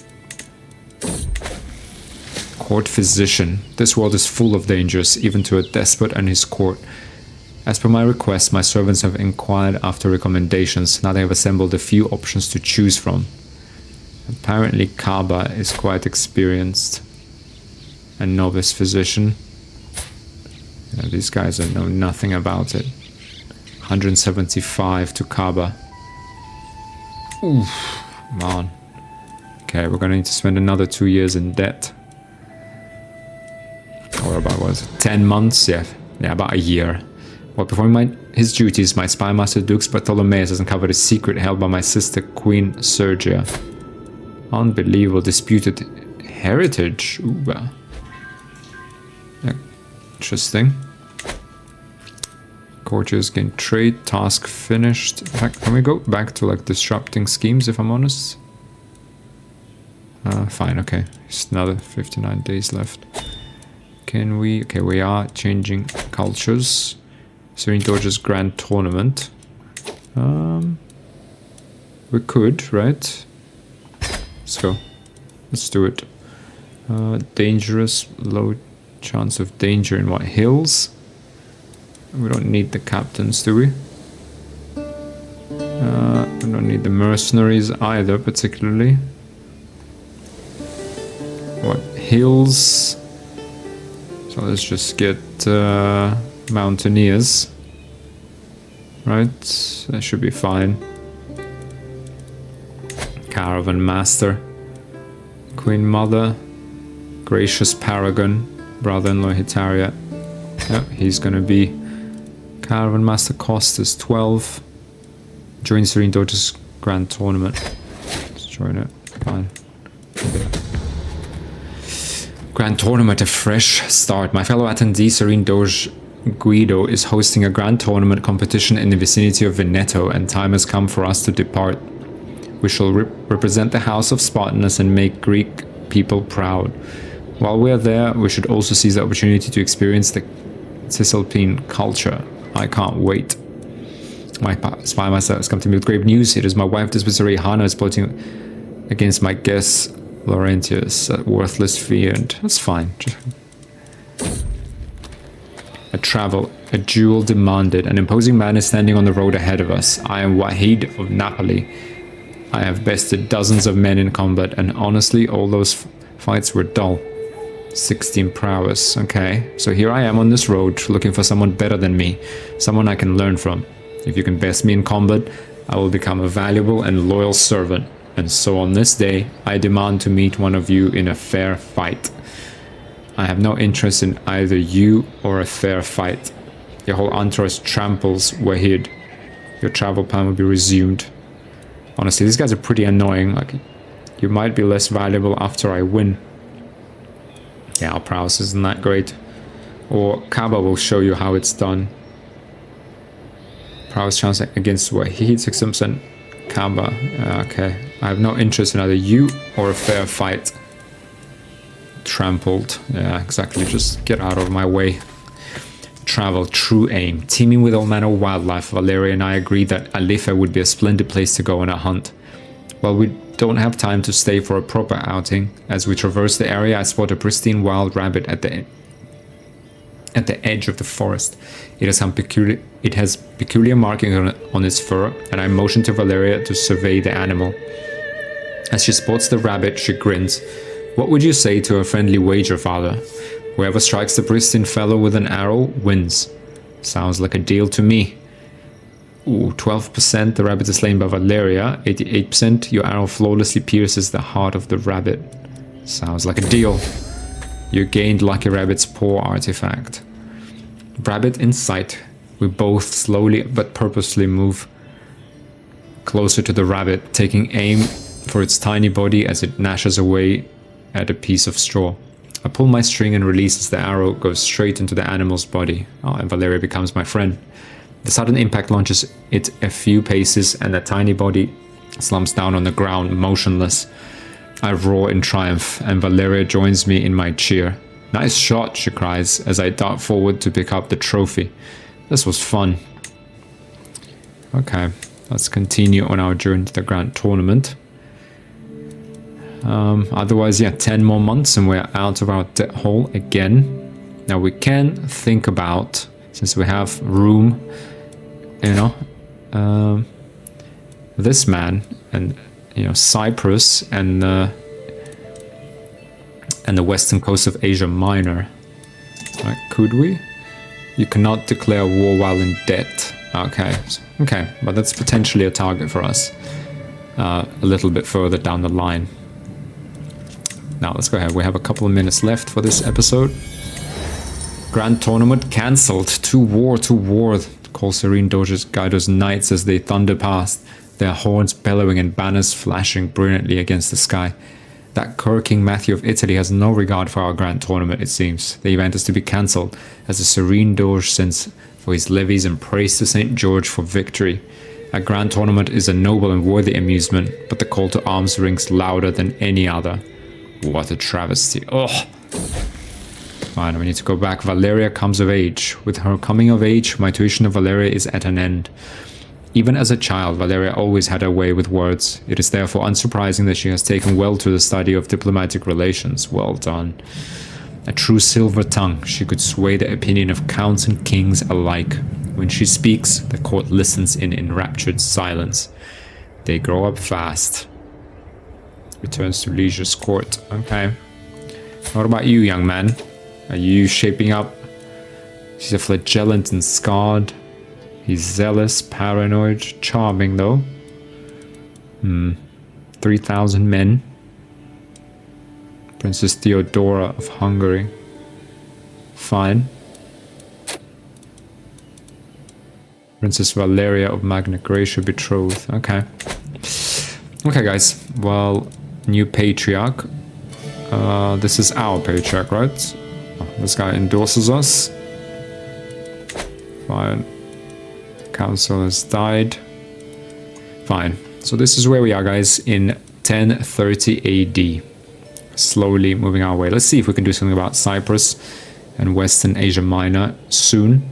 Speaker 1: Court physician. This world is full of dangers, even to a despot and his court. As per my request, my servants have inquired after recommendations. Now they have assembled a few options to choose from. Apparently Kaba is quite experienced. A novice physician. Yeah, these guys know nothing about it. 175 to Kaba. Oof, man. Okay, we're gonna need to spend another 2 years in debt. Or about, what is it, 10 months? Yeah, about a year. While performing his duties, my spy master Dux Bartholomeus has uncovered a secret held by my sister Queen Sergia. Unbelievable. Disputed heritage. Ooh, yeah, interesting. Courtiers gain trade. Task finished. In fact, can we go back to like disrupting schemes, if I'm honest? Fine, okay. Just another 59 days left. Can we... Okay, we are changing cultures. Serene Doge's Grand Tournament. We could, right? Let's go. Let's do it. Dangerous. Low chance of danger in what? Hills? We don't need the captains, do we? We don't need the mercenaries either, particularly. What? Hills? So let's just get mountaineers. Right? That should be fine. Caravan Master. Queen Mother. Gracious Paragon. Brother-in-law Hitaria. Yep, he's gonna be... Caravan Master cost is 12. Join Serene Doge's Grand Tournament. Let's join it. Fine. Grand Tournament, a fresh start. My fellow attendee, Serene Doge Guido, is hosting a grand tournament competition in the vicinity of Veneto, and time has come for us to depart. We shall represent the House of Spartenos and make Greek people proud. While we are there, we should also seize the opportunity to experience the Cisalpine culture. I can't wait. My spy master has come to me with grave news. It is my wife, Dispensary Hana, is plotting against my guest, Laurentius, a worthless fiend. That's fine. A duel demanded. An imposing man is standing on the road ahead of us. I am Wahid of Napoli. I have bested dozens of men in combat, and honestly, all those fights were dull. 16 prowess. Okay, so here I am on this road, looking for someone better than me. Someone I can learn from. If you can best me in combat, I will become a valuable and loyal servant. And so on this day, I demand to meet one of you in a fair fight. I have no interest in either you or a fair fight. Your whole entourage tramples Wahid. Your travel plan will be resumed. Honestly, these guys are pretty annoying. Like, you might be less valuable after I win. Yeah, our prowess isn't that great. Or Kaaba will show you how it's done. Prowess chance against Wahid, 6%. Kaaba, okay. I have no interest in either you or a fair fight. Trampled. Yeah, exactly. Just get out of my way. Travel, true aim. Teeming with all manner of wildlife, Valeria and I agreed that Alifa would be a splendid place to go on a hunt. While we don't have time to stay for a proper outing, as we traverse the area, I spot a pristine wild rabbit at the edge of the forest. It has peculiar markings on its fur, and I motion to Valeria to survey the animal. As she spots the rabbit, she grins. What would you say to a friendly wager, father? Whoever strikes the pristine fellow with an arrow wins. Sounds like a deal to me. Ooh, 12%, the rabbit is slain by Valeria. 88%, your arrow flawlessly pierces the heart of the rabbit. Sounds like a deal. You gained Lucky Rabbit's paw artifact. Rabbit in sight. We both slowly but purposely move closer to the rabbit, taking aim for its tiny body as it gnashes away at a piece of straw. I pull my string and releases the arrow, goes straight into the animal's body. Oh, and Valeria becomes my friend. The sudden impact launches it a few paces and the tiny body slumps down on the ground, motionless. I roar in triumph, and Valeria joins me in my cheer. Nice shot, she cries, as I dart forward to pick up the trophy. This was fun. Okay, let's continue on our journey to the Grand Tournament. Otherwise, yeah, 10 more months and we're out of our debt hole again. Now we can think about, since we have room, you know, this man and, you know, Cyprus and the western coast of Asia Minor. Right, could we? You cannot declare war while in debt. Okay, okay, but that's potentially a target for us a little bit further down the line. Now let's go ahead. We have a couple of minutes left for this episode. Grand Tournament cancelled. To war, to war. Call Serene Doges Guido's knights as they thunder past, their horns bellowing and banners flashing brilliantly against the sky. That King Matthew of Italy has no regard for our Grand Tournament, it seems. The event is to be cancelled, as the Serene Doge sends for his levies and prays to St. George for victory. A Grand Tournament is a noble and worthy amusement, but the call to arms rings louder than any other. What a travesty. Oh! Fine, we need to go back. Valeria comes of age. With her coming of age, my tuition of Valeria is at an end. Even as a child, Valeria always had her way with words. It is therefore unsurprising that she has taken well to the study of diplomatic relations. Well done. A true silver tongue, she could sway the opinion of counts and kings alike. When she speaks, the court listens in enraptured silence. They grow up fast. Returns to Liege's court. Okay. What about you, young man? Are you shaping up? She's a flagellant and scarred. He's zealous, paranoid, charming though. 3,000 men. Princess Theodora of Hungary. Fine. Princess Valeria of Magna Graecia betrothed. Okay. Okay, guys. Well, new patriarch. This is our patriarch, right? Oh, this guy endorses us. Fine. Council has died. Fine. So this is where we are, guys, in 1030 AD. Slowly moving our way. Let's see if we can do something about Cyprus and Western Asia Minor soon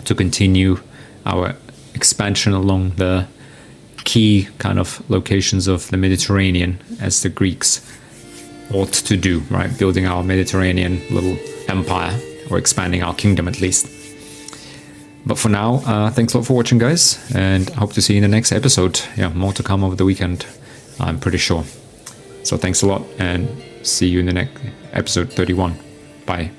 Speaker 1: to continue our expansion along the key kind of locations of the Mediterranean, as the Greeks ought to do, right? Building our Mediterranean little empire, or expanding our kingdom at least. But for now, thanks a lot for watching, guys, and I hope to see you in the next episode. Yeah, more to come over the weekend, I'm pretty sure. So thanks a lot, and see you in the next episode 31. Bye.